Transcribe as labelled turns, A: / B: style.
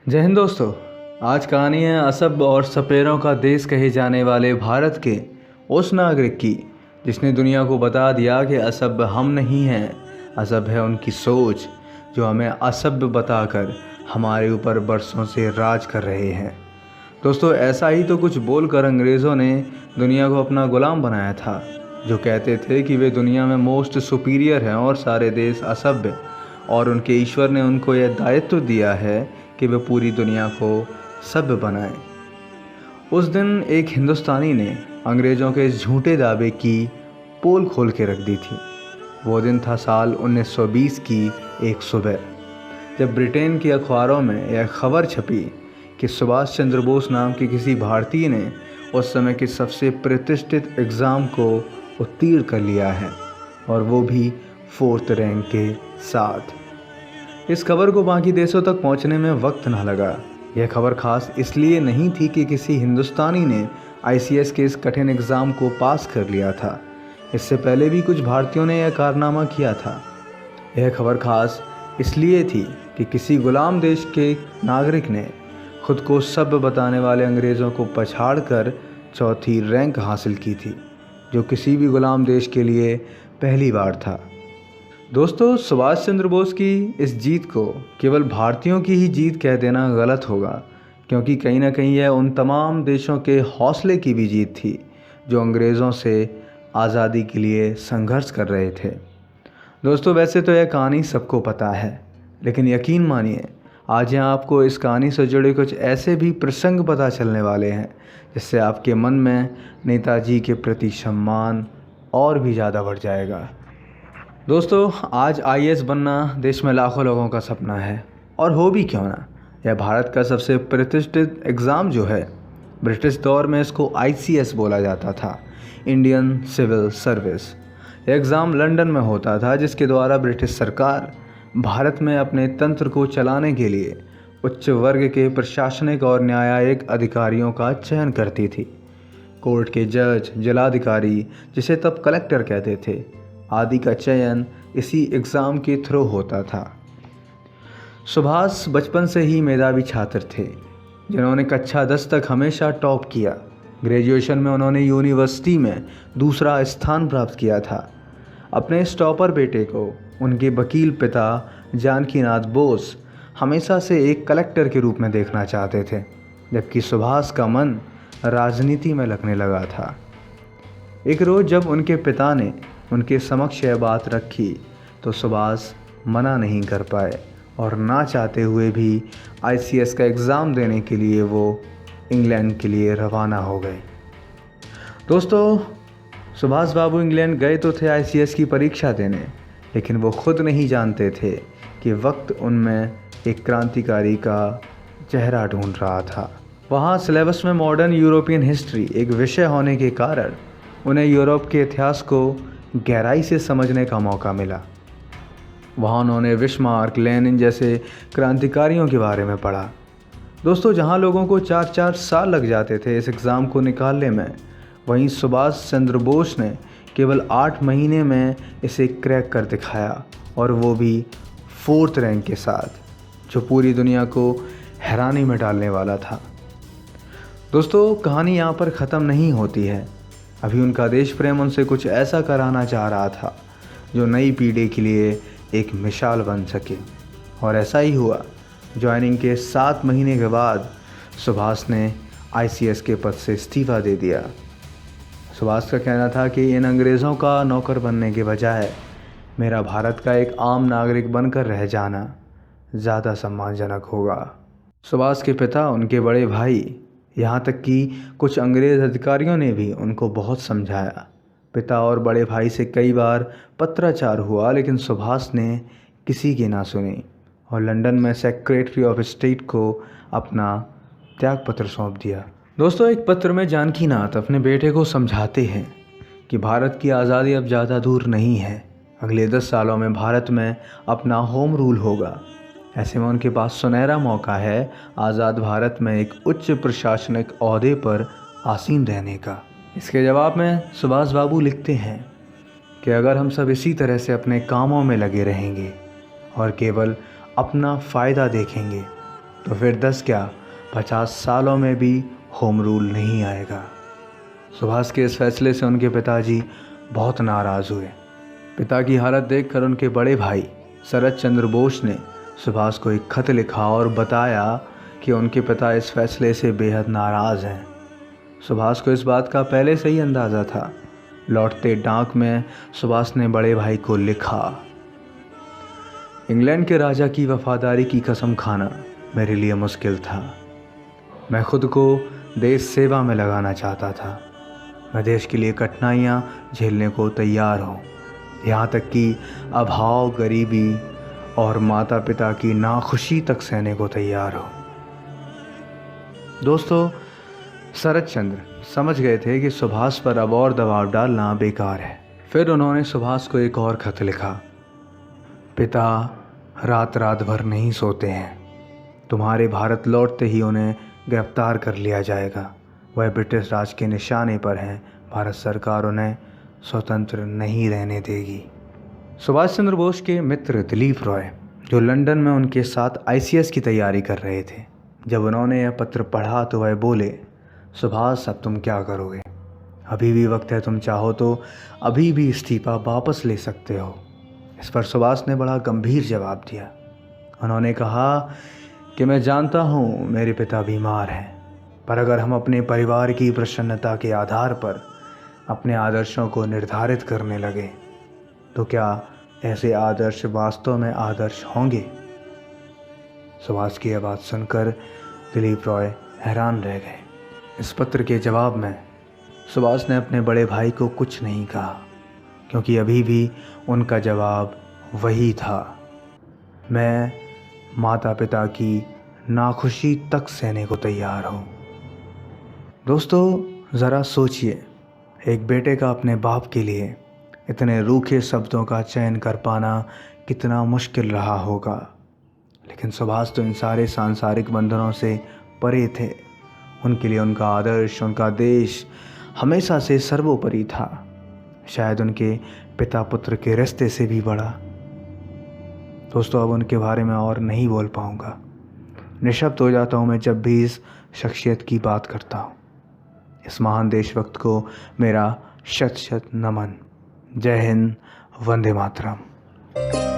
A: जय हिंद दोस्तों। आज कहानी है असब और सपेरों का देश कहे जाने वाले भारत के उस नागरिक की जिसने दुनिया को बता दिया कि असभ्य हम नहीं हैं, असभ्य है उनकी सोच जो हमें असभ्य बताकर हमारे ऊपर बरसों से राज कर रहे हैं। दोस्तों, ऐसा ही तो कुछ बोलकर अंग्रेज़ों ने दुनिया को अपना गुलाम बनाया था, जो कहते थे कि वे दुनिया में मोस्ट सुपीरियर हैं और सारे देश असभ्य, और उनके ईश्वर ने उनको यह दायित्व दिया है कि वे पूरी दुनिया को सभ्य बनाएं। उस दिन एक हिंदुस्तानी ने अंग्रेज़ों के इस झूठे दावे की पोल खोल के रख दी थी। वो दिन था साल 1920 की एक सुबह, जब ब्रिटेन के अखबारों में यह खबर छपी कि सुभाष चंद्र बोस नाम के किसी भारतीय ने उस समय के सबसे प्रतिष्ठित एग्ज़ाम को उत्तीर्ण कर लिया है, और वो भी 4th रैंक के साथ। इस खबर को बाकी देशों तक पहुंचने में वक्त ना लगा। यह खबर खास इसलिए नहीं थी कि किसी हिंदुस्तानी ने ICS के इस कठिन एग्ज़ाम को पास कर लिया था। इससे पहले भी कुछ भारतीयों ने यह कारनामा किया था। यह खबर खास इसलिए थी कि किसी गुलाम देश के नागरिक ने खुद को सभ्य बताने वाले अंग्रेज़ों को पछाड़कर 4थी रैंक हासिल की थी, जो किसी भी गुलाम देश के लिए पहली बार था। दोस्तों, सुभाष चंद्र बोस की इस जीत को केवल भारतीयों की ही जीत कह देना गलत होगा, क्योंकि कहीं ना कहीं यह उन तमाम देशों के हौसले की भी जीत थी जो अंग्रेज़ों से आज़ादी के लिए संघर्ष कर रहे थे। दोस्तों, वैसे तो यह कहानी सबको पता है, लेकिन यकीन मानिए आज यहाँ आपको इस कहानी से जुड़े कुछ ऐसे भी प्रसंग पता चलने वाले हैं जिससे आपके मन में नेताजी के प्रति सम्मान और भी ज़्यादा बढ़ जाएगा। दोस्तों, आज IAS बनना देश में लाखों लोगों का सपना है, और हो भी क्यों ना। यह भारत का सबसे प्रतिष्ठित एग्ज़ाम जो है, ब्रिटिश दौर में इसको ICS बोला जाता था, इंडियन सिविल सर्विस। यह एग्ज़ाम लंदन में होता था, जिसके द्वारा ब्रिटिश सरकार भारत में अपने तंत्र को चलाने के लिए उच्च वर्ग के प्रशासनिक और न्यायिक अधिकारियों का चयन करती थी। कोर्ट के जज, जिलाधिकारी, जिसे तब कलेक्टर कहते थे, आदि का चयन इसी एग्ज़ाम के थ्रू होता था। सुभाष बचपन से ही मेधावी छात्र थे, जिन्होंने कक्षा 10 तक हमेशा टॉप किया। ग्रेजुएशन में उन्होंने यूनिवर्सिटी में दूसरा स्थान प्राप्त किया था। अपने इस टॉपर बेटे को उनके वकील पिता जानकीनाथ बोस हमेशा से एक कलेक्टर के रूप में देखना चाहते थे, जबकि सुभाष का मन राजनीति में लगने लगा था। एक रोज़ जब उनके पिता ने उनके समक्ष यह बात रखी तो सुभाष मना नहीं कर पाए, और ना चाहते हुए भी ICS का एग्ज़ाम देने के लिए वो इंग्लैंड के लिए रवाना हो गए। दोस्तों, सुभाष बाबू इंग्लैंड गए तो थे ICS की परीक्षा देने, लेकिन वो खुद नहीं जानते थे कि वक्त उनमें एक क्रांतिकारी का चेहरा ढूंढ रहा था। वहाँ सिलेबस में मॉडर्न यूरोपियन हिस्ट्री एक विषय होने के कारण उन्हें यूरोप के इतिहास को गहराई से समझने का मौका मिला। वहाँ उन्होंने बिस्मार्क, लेनिन जैसे क्रांतिकारियों के बारे में पढ़ा। दोस्तों, जहाँ लोगों को 4-4 साल लग जाते थे इस एग्ज़ाम को निकालने में, वहीं सुभाष चंद्र बोस ने केवल 8 महीने में इसे क्रैक कर दिखाया, और वो भी 4th रैंक के साथ, जो पूरी दुनिया को हैरानी में डालने वाला था। दोस्तों, कहानी यहाँ पर ख़त्म नहीं होती है। अभी उनका देश प्रेम उनसे कुछ ऐसा कराना चाह रहा था जो नई पीढ़ी के लिए एक मिसाल बन सके, और ऐसा ही हुआ। ज्वाइनिंग के 7 महीने के बाद सुभाष ने ICS के पद से इस्तीफ़ा दे दिया। सुभाष का कहना था कि इन अंग्रेज़ों का नौकर बनने के बजाय मेरा भारत का एक आम नागरिक बनकर रह जाना ज़्यादा सम्मानजनक होगा। सुभाष के पिता, उनके बड़े भाई, यहाँ तक कि कुछ अंग्रेज़ अधिकारियों ने भी उनको बहुत समझाया। पिता और बड़े भाई से कई बार पत्राचार हुआ, लेकिन सुभाष ने किसी की ना सुनी, और लंदन में सेक्रेटरी ऑफ स्टेट को अपना त्यागपत्र सौंप दिया। दोस्तों, एक पत्र में जानकीनाथ अपने बेटे को समझाते हैं कि भारत की आज़ादी अब ज़्यादा दूर नहीं है। अगले 10 सालों में भारत में अपना होम रूल होगा। ऐसे में उनके पास सुनहरा मौका है आज़ाद भारत में एक उच्च प्रशासनिक ओहदे पर आसीन रहने का। इसके जवाब में सुभाष बाबू लिखते हैं कि अगर हम सब इसी तरह से अपने कामों में लगे रहेंगे और केवल अपना फ़ायदा देखेंगे तो फिर 10 क्या 50 सालों में भी होम रूल नहीं आएगा। सुभाष के इस फैसले से उनके पिताजी बहुत नाराज़ हुए। पिता की हालत देखकर उनके बड़े भाई शरत चंद्र बोस ने सुभाष को एक खत लिखा और बताया कि उनके पिता इस फैसले से बेहद नाराज़ हैं। सुभाष को इस बात का पहले से ही अंदाज़ा था। लौटते डाक में सुभाष ने बड़े भाई को लिखा, इंग्लैंड के राजा की वफादारी की कसम खाना मेरे लिए मुश्किल था। मैं खुद को देश सेवा में लगाना चाहता था। मैं देश के लिए कठिनाइयाँ झेलने को तैयार हूँ, यहाँ तक कि अभाव, गरीबी और माता पिता की नाखुशी तक सहने को तैयार हूँ। दोस्तों, शरत चंद्र समझ गए थे कि सुभाष पर अब और दबाव डालना बेकार है। फिर उन्होंने सुभाष को एक और खत लिखा, पिता रात रात भर नहीं सोते हैं। तुम्हारे भारत लौटते ही उन्हें गिरफ्तार कर लिया जाएगा। वह ब्रिटिश राज के निशाने पर हैं। भारत सरकार उन्हें स्वतंत्र नहीं रहने देगी। सुभाष चंद्र बोस के मित्र दिलीप रॉय, जो लंदन में उनके साथ ICS की तैयारी कर रहे थे, जब उन्होंने यह पत्र पढ़ा तो वह बोले, सुभाष अब तुम क्या करोगे? अभी भी वक्त है, तुम चाहो तो अभी भी इस्तीफा वापस ले सकते हो। इस पर सुभाष ने बड़ा गंभीर जवाब दिया। उन्होंने कहा कि मैं जानता हूँ मेरे पिता बीमार हैं, पर अगर हम अपने परिवार की प्रसन्नता के आधार पर अपने आदर्शों को निर्धारित करने लगे तो क्या ऐसे आदर्श वास्तव में आदर्श होंगे? सुभाष की यह बात सुनकर दिलीप रॉय हैरान रह गए। इस पत्र के जवाब में सुभाष ने अपने बड़े भाई को कुछ नहीं कहा, क्योंकि अभी भी उनका जवाब वही था, मैं माता पिता की नाखुशी तक सहने को तैयार हूँ। दोस्तों, ज़रा सोचिए, एक बेटे का अपने बाप के लिए इतने रूखे शब्दों का चयन कर पाना कितना मुश्किल रहा होगा। लेकिन सुभाष तो इन सारे सांसारिक बंधनों से परे थे। उनके लिए उनका आदर्श, उनका देश हमेशा से सर्वोपरि था, शायद उनके पिता पुत्र के रिश्ते से भी बड़ा। दोस्तों, अब उनके बारे में और नहीं बोल पाऊँगा। निशब्द हो जाता हूँ मैं जब भी इस शख्सियत की बात करता हूँ। इस महान देशभक्त को मेरा शत शत नमन। जय हिंद, वंदे मातरम।